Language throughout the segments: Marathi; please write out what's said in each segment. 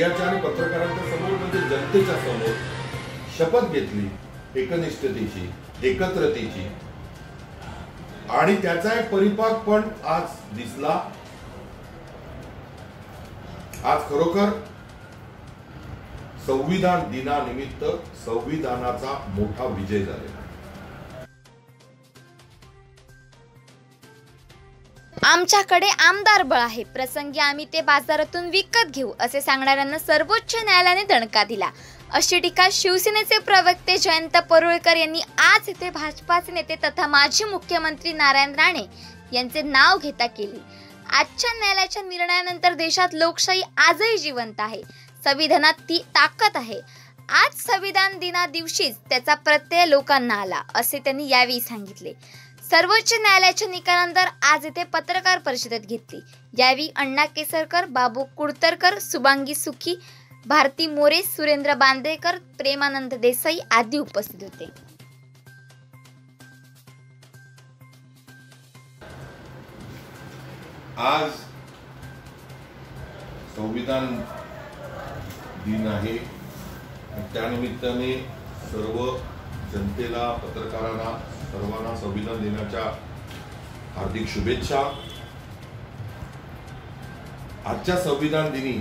आणि पत्रकारांच्या समोर म्हणजे जनतेच्या समोर शपथ घेतली एकनिष्ठतेची, एकत्रतेची, आणि त्याचा एक परिपाक पण आज दिसला. आज खरोखर संविधान दिनानिमित्त संविधानाचा मोठा विजय झालेला. आमच्याकडे आमदार बळ आहे, प्रसंगी आम्ही ते बाजारातून विकत घेऊ असे सांगणाऱ्यांना सर्वोच्च न्यायालयाने दणका दिला. अशी टीका शिवसेनेचे प्रवक्ते जयंत परुळेकर यांनी आज येथे भाजपाचे नेते तथा माजी मुख्यमंत्री नारायण राणे यांचे नाव घेता केली. आजच्या न्यायालयाच्या निर्णयानंतर देशात लोकशाही आजही जिवंत आहे, संविधानात ती ताकद आहे. आज संविधान दिना दिवशीच त्याचा प्रत्यय लोकांना आला असे त्यांनी यावेळी सांगितले. सर्वोच्च न्यायालयाच्या निकालानंतर आज येथे पत्रकार परिषदेत घेतली. यावेळी अण्णा केसरकर, बाबू कुडतरकर, शुभांगी सुखी, भारती मोरे, सुरेंद्र बांदेकर, प्रेमानंद देसाई आदी उपस्थित होते. आज संविधान दिन आहे, त्यानिमित्ताने सर्व जनतेला, पत्रकारांना, सर्वांना संविधान दिनाच्या हार्दिक शुभेच्छा. आजच्या संविधान दिनी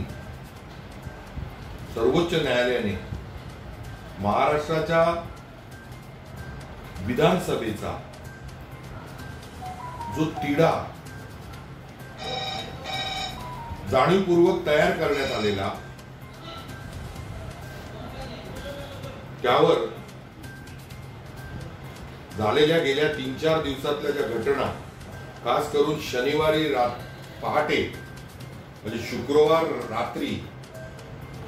सर्वोच्च न्यायालयाने महाराष्ट्राच्या विधानसभेचा जो तिढा जाणीवपूर्वक तयार करण्यात आलेला, त्यावर झालेल्या गेल्या 3-4 दिवसातल्या ज्या घटना, खास करून शनिवारी पहाटे म्हणजे शुक्रवार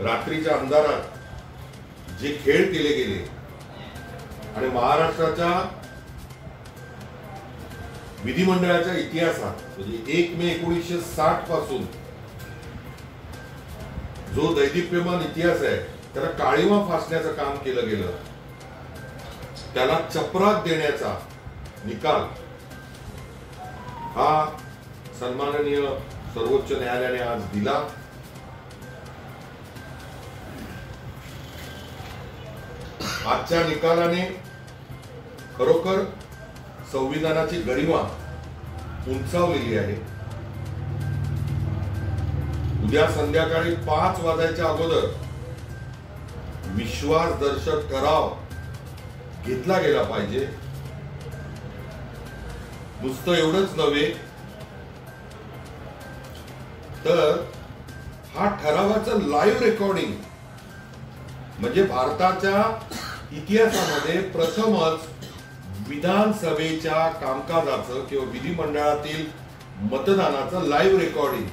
रात्रीच्या अंधारात जे खेळ केले गेले आणि महाराष्ट्राच्या विधिमंडळाच्या इतिहासात म्हणजे 1 मे 1960 पासून जो दैदिप्यमान इतिहास आहे त्याला काळिमा फासण्याचं काम केलं गेलं, त्याला चपराक देण्याचा निकाल हा सन्माननीय सर्वोच्च न्यायालयाने आज दिला. आजच्या निकालाने खरोखर संविधानाची गरिमा उंचावलेली आहे. उद्या संध्याकाळी 5 वाजायच्या अगोदर विश्वासदर्शक ठराव घेतला गेला पाहिजे. नुसतं एवढंच नव्हे तर हा ठरावाचं लाईव्ह रेकॉर्डिंग म्हणजे भारताच्या इतिहासामध्ये प्रथमच विधानसभेच्या कामकाजाचं किंवा विधिमंडळातील मतदानाचं लाईव्ह रेकॉर्डिंग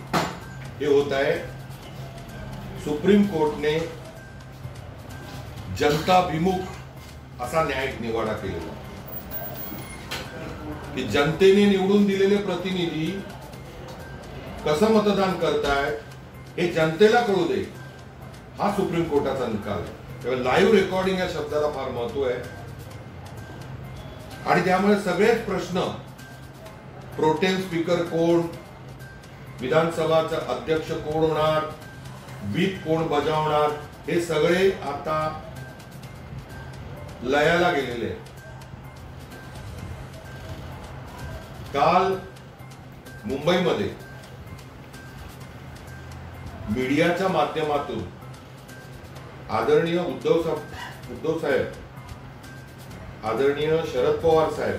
हे होत आहे. सुप्रीम कोर्टने जनताभिमुख असा न्यायिक निवाडा केलेला की जनतेने निवडून दिलेले प्रतिनिधी कसं मतदान करतायत हे जनतेला कळू दे, हा सुप्रीम कोर्टाचा निकाल आहे. लाईव्ह रेकॉर्डिंग या शब्दाला फार महत्व आहे आणि त्यामुळे सगळेच प्रश्न, प्रोटेम स्पीकर कोण, विधानसभाचा अध्यक्ष कोण होणार, व्हीप कोण बजावणार, हे सगळे आता लयाला गेलेले. काल मुंबईमध्ये मीडियाच्या माध्यमातून आदरणीय उद्धव साहेब, आदरणीय शरद पवार साहेब,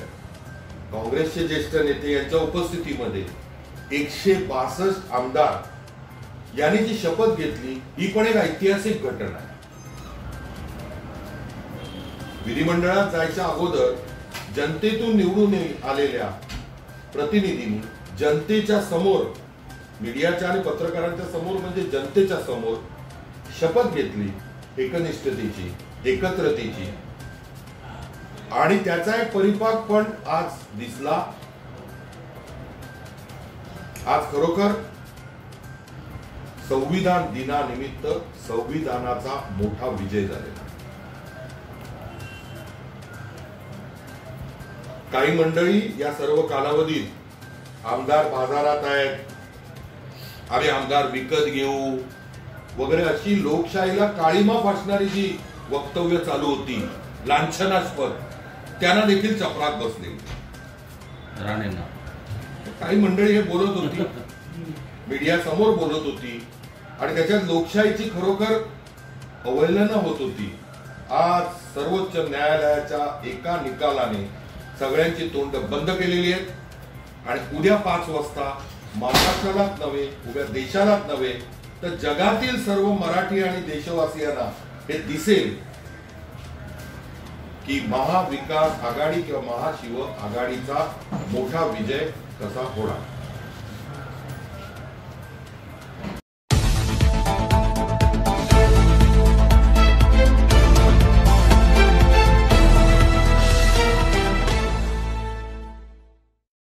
काँग्रेसचे ज्येष्ठ नेते यांच्या उपस्थितीमध्ये 162 आमदार यांनी जी शपथ घेतली, ही पण एक ऐतिहासिक घटना आहे. विधिमंडळात जायच्या अगोदर जनतेतून निवडून आलेल्या प्रतिनिधींनी जनतेच्या समोर, मीडियाच्या आणि पत्रकारांच्या समोर म्हणजे जनतेच्या समोर शपथ घेतली एकनिष्ठतेची, एकत्रतेची, आणि त्याचा एक परिपाक पण आज दिसला. आज खरोखर संविधान दिनानिमित्त संविधानाचा मोठा विजय झालेला. काही मंडळी या सर्व कालावधीत आमदार बाजारात आहेत, आम्ही आमदार विकत घेऊ, वगैरे अशी लोकशाहीला काळीमा फासणारी जी वक्तव्य चालू होती लांछनास्पद, त्यांना देखील चपराक बसले. राणेंना काही मंडळी हे बोलत होती, मीडिया समोर बोलत होती आणि त्याच्यात लोकशाहीची खरोखर अवहेलना होत होती. आज सर्वोच्च न्यायालयाच्या एका निकालाने सगळ्यांची तोंड बंद केलेली आहेत आणि उद्या 5 वाजता महाराष्ट्रालाच नव्हे, उद्या देशालाच नव्हे तर जगातील सर्व मराठी आणि देशवासियांना हे दिसेल की महाविकास आघाडी किंवा महाशिव आघाडीचा मोठा विजय कसा होणार.